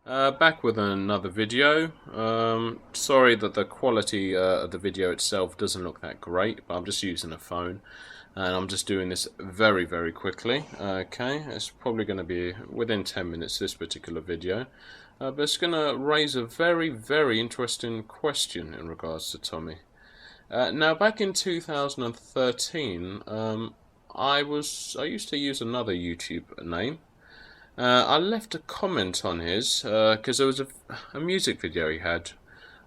Back with another video. Sorry that the quality of the video itself doesn't look that great, but I'm just using a phone and I'm just doing this very, very quickly. Okay, it's probably going to be within 10 minutes, this particular video. But it's going to raise a very, very interesting question in regards to Tommy. Now, back in 2013, I used to use another YouTube name. I left a comment on his because there was a music video he had.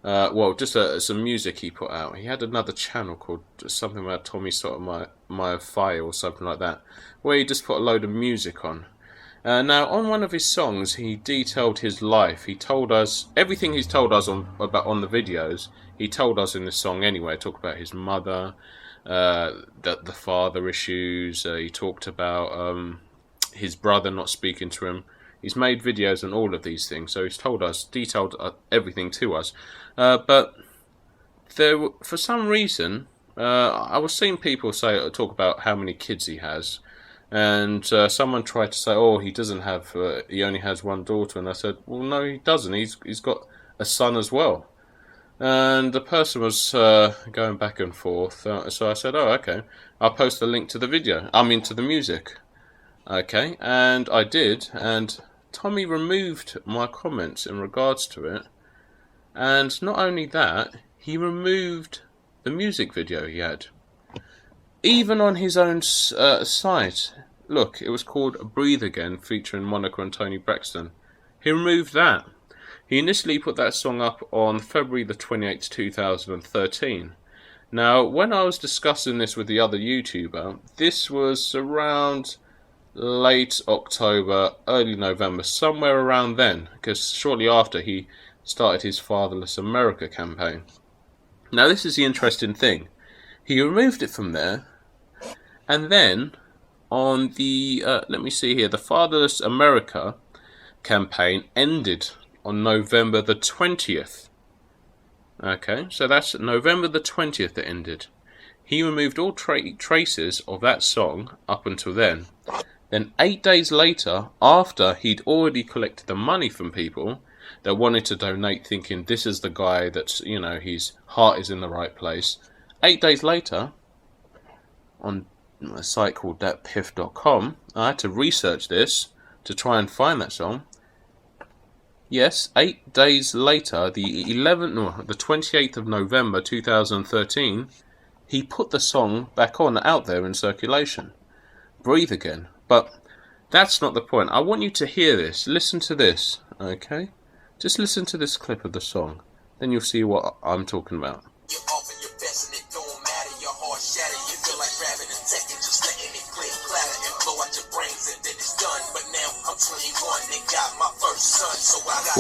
Well, just some music he put out. He had another channel called something about Tommy Sotomayor Fire or something like that, where he just put a load of music on. Now, on one of his songs, he detailed his life. He told us everything he's told us on the videos. He told us in the song anyway. Talked about his mother, the father issues. He talked about his brother not speaking to him. He's made videos on all of these things, so he's told us, detailed everything to us. But for some reason, I was seeing people talk about how many kids he has, and someone tried to say, "Oh, he doesn't have. He only has one daughter." And I said, "Well, no, he doesn't. He's got a son as well." And the person was going back and forth. So I said, "Oh, okay. I'll post a link to the video. To the music." Okay, and I did, and Tommy removed my comments in regards to it, and not only that, he removed the music video he had. Even on his own site, look, it was called Breathe Again, featuring Monica and Tony Braxton. He removed that. He initially put that song up on February the 28th, 2013. Now, when I was discussing this with the other YouTuber, this was around late October, early November, somewhere around then, because shortly after he started his Fatherless America campaign. Now, this is the interesting thing. He removed it from there, and then on the, let me see here, the Fatherless America campaign ended on November the 20th. Okay, so that's November the 20th it ended. He removed all traces of that song up until then. Then 8 days later, after he'd already collected the money from people that wanted to donate, thinking this is the guy that's, his heart is in the right place. 8 days later, on a site called thatpiff.com, I had to research this to try and find that song. Yes, 8 days later, the 28th of November 2013, he put the song back out there in circulation. Breathe Again. But that's not the point. I want you to hear this. Listen to this, okay? Just listen to this clip of the song. Then you'll see what I'm talking about. You're offering your best and it don't matter. Your heart shattered. You feel like grabbing a tech and just letting it click, clatter and blow out your brains and then it's done. But now I'm 21 and got my first son, so I got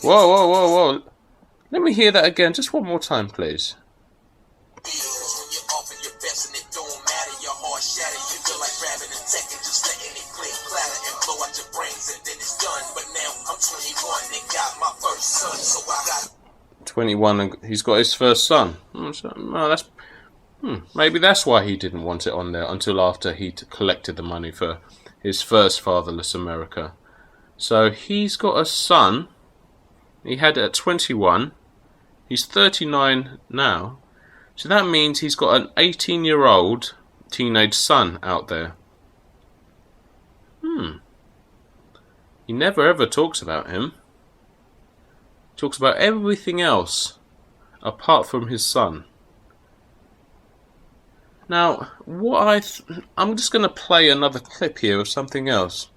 Whoa. Let me hear that again. Just one more time, please. Second, just letting it click, clatter, and blow out your brains, and then it's done. But now I'm 21 and got my first son, so I got 21 and he's got his first son. Maybe that's why he didn't want it on there until after he collected the money for his first Fatherless America. So he's got a son. He had it at 21. He's 39 now. So that means he's got an 18-year-old teenage son out there. He never ever talks about him. Talks about everything else apart from his son. Now, I'm just going to play another clip here of something else.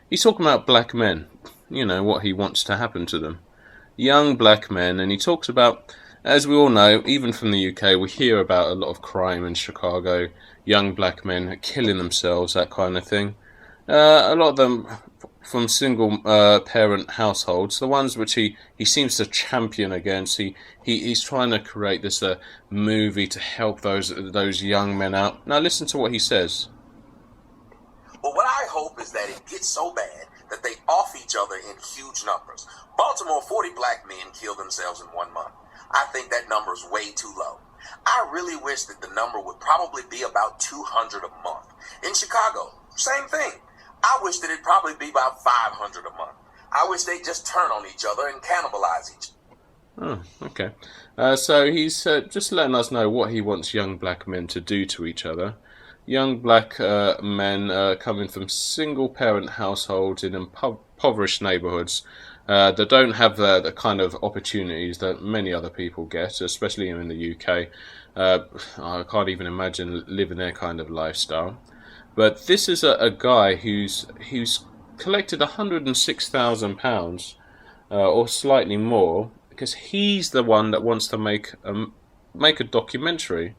He's talking about black men. What he wants to happen to them. Young black men, and he talks about, as we all know, even from the UK, we hear about a lot of crime in Chicago. Young black men killing themselves, that kind of thing. A lot of them from single parent households, the ones which he seems to champion against. He's trying to create this movie to help those young men out. Now listen to what he says. But what I hope is that it gets so bad that they off each other in huge numbers. Baltimore, 40 black men killed themselves in 1 month. I think that number is way too low. I really wish that the number would probably be about 200 a month. In Chicago, same thing. I wish that it'd probably be about 500 a month. I wish they'd just turn on each other and cannibalize each other. Oh, okay. So he's just letting us know what he wants young black men to do to each other. Young black men coming from single-parent households in impoverished neighborhoods that don't have the kind of opportunities that many other people get, especially in the UK. I can't even imagine living their kind of lifestyle. But this is a guy who's collected £106,000 or slightly more, because he's the one that wants to make a documentary,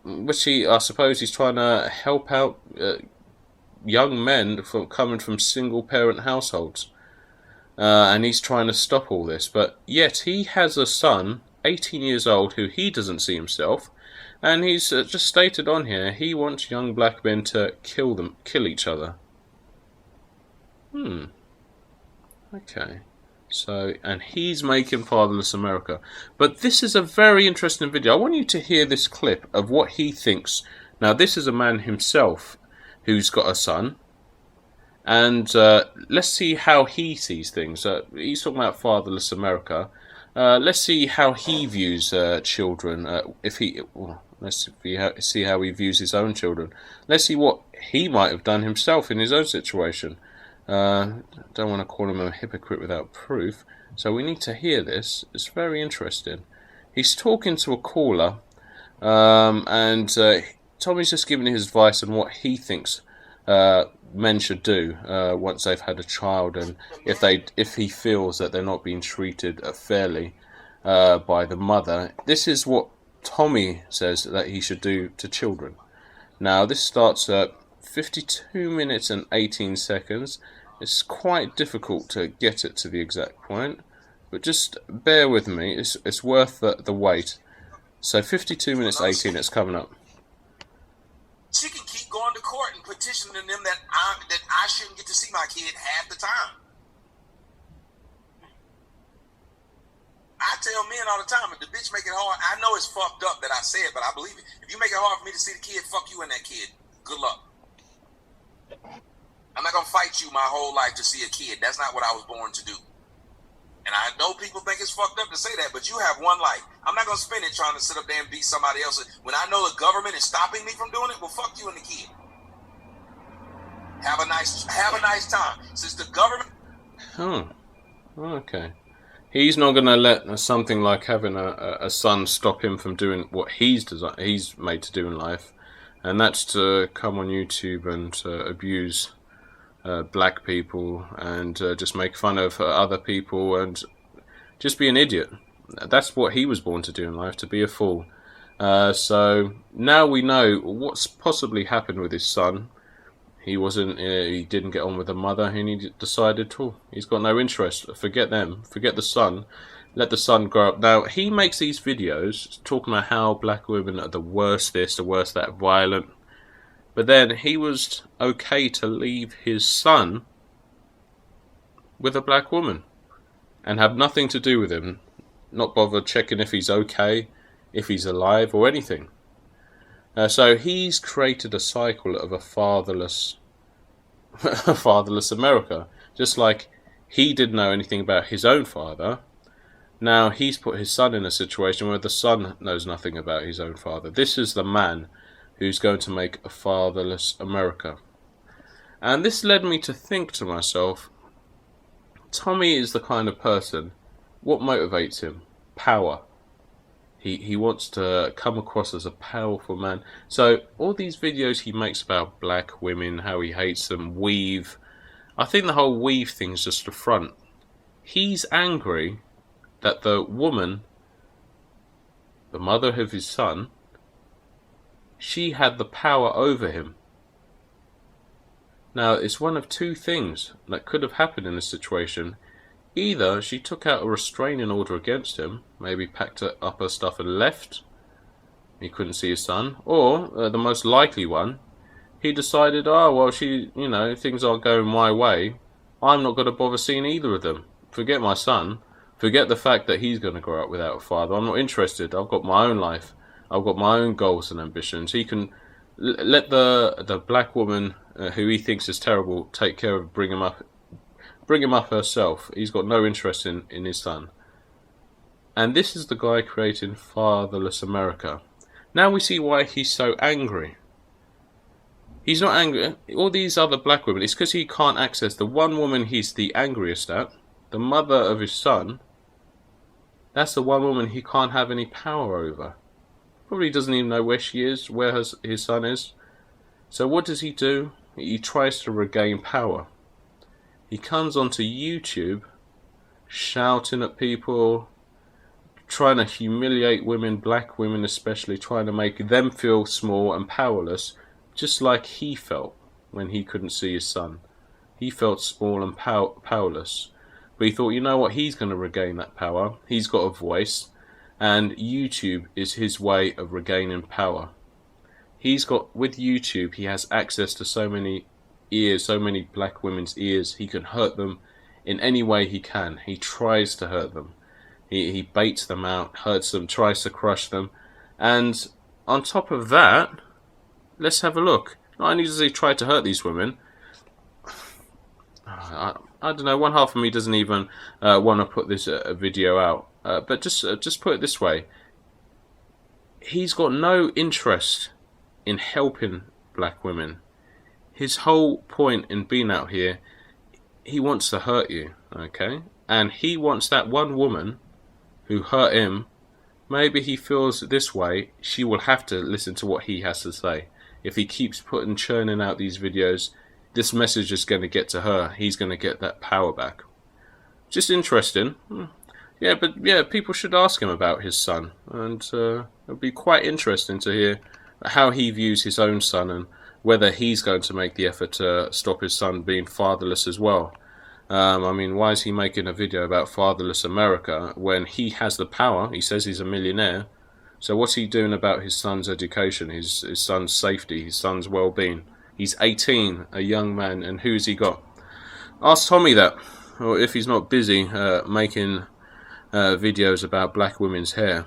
which I suppose he's trying to help out young men coming from single parent households, and he's trying to stop all this. But yet he has a son, 18 years old, who he doesn't see himself, and he's just stated on here he wants young black men to kill each other. Okay. So, and he's making Fatherless America. But this is a very interesting video. I want you to hear this clip of what he thinks. Now, this is a man himself who's got a son. And let's see how he sees things. He's talking about Fatherless America. Let's see how he views children. Let's see how he views his own children. Let's see what he might have done himself in his own situation. Don't want to call him a hypocrite without proof, so we need to hear this. It's very interesting. He's talking to a caller, and Tommy's just giving his advice on what he thinks men should do once they've had a child, and if he feels that they're not being treated fairly by the mother. This is what Tommy says that he should do to children. Now, this starts at 52 minutes and 18 seconds. It's quite difficult to get it to the exact point, but just bear with me. It's worth the wait. So 52 minutes 18, it's coming up. She can keep going to court and petitioning them that I shouldn't get to see my kid half the time. I tell men all the time, if the bitch make it hard, I know it's fucked up that I say it, but I believe it. If you make it hard for me to see the kid, fuck you and that kid. Good luck. I'm not going to fight you my whole life to see a kid. That's not what I was born to do. And I know people think it's fucked up to say that, but you have one life. I'm not going to spend it trying to sit up there and beat somebody else. When I know the government is stopping me from doing it, well, fuck you and the kid. Have a nice time. Since the government... Oh, okay. He's not going to let something like having a son stop him from doing what he's made to do in life, and that's to come on YouTube and abuse black people and just make fun of other people and just be an idiot. That's what he was born to do in life, to be a fool. So now we know what's possibly happened with his son. He didn't get on with the mother, and he decided, he's got no interest. Forget them. Forget the son. Let the son grow up. Now, he makes these videos talking about how black women are the worst this, the worst that, violent. But then he was okay to leave his son with a black woman and have nothing to do with him. Not bother checking if he's okay, if he's alive, or anything. So he's created a cycle of a fatherless America. Just like he didn't know anything about his own father, now he's put his son in a situation where the son knows nothing about his own father. This is the man who's going to make a fatherless America. And this led me to think to myself, Tommy is the kind of person, what motivates him? Power. He wants to come across as a powerful man. So all these videos he makes about black women, how he hates them, weave. I think the whole weave thing's just a front. He's angry that the woman, the mother of his son, she had the power over him. Now, it's one of two things that could have happened in this situation. Either she took out a restraining order against him, maybe packed up her stuff and left, he couldn't see his son, or the most likely one, he decided, oh well, things aren't going my way, I'm not going to bother seeing either of them. Forget my son, forget the fact that he's going to grow up without a father. I'm not interested. I've got my own life, I've got my own goals and ambitions. He can let the black woman who he thinks is terrible take care of, bring him up, bring him up herself. He's got no interest in his son. And this is the guy creating Fatherless America. Now we see why he's so angry. He's not angry. All these other black women, it's because he can't access the one woman he's the angriest at, the mother of his son. That's the one woman he can't have any power over. Probably doesn't even know where she is, where his son is. So what does he do? He tries to regain power. He comes onto YouTube, shouting at people, trying to humiliate women, black women especially, trying to make them feel small and powerless, just like he felt when he couldn't see his son. He felt small and powerless. But he thought, you know what, he's going to regain that power. He's got a voice, and YouTube is his way of regaining power. With YouTube, he has access to so many ears, so many black women's ears. He can hurt them in any way he can. He tries to hurt them. He baits them out, hurts them, tries to crush them. And on top of that, let's have a look. Not only does he try to hurt these women, I don't know, one half of me doesn't even want to put this video out. But just put it this way. He's got no interest in helping black women. His whole point in being out here, he wants to hurt you, okay? And he wants that one woman who hurt him. Maybe he feels this way, she will have to listen to what he has to say. If he keeps churning out these videos, this message is going to get to her. He's going to get that power back. Just interesting. Yeah, but yeah, people should ask him about his son. And it'll be quite interesting to hear how he views his own son and whether he's going to make the effort to stop his son being fatherless as well. I mean, why is he making a video about Fatherless America when he has the power? He says he's a millionaire. So what's he doing about his son's education, his son's safety, his son's well-being? He's 18, a young man, and who's he got? Ask Tommy that, or if he's not busy making videos about black women's hair.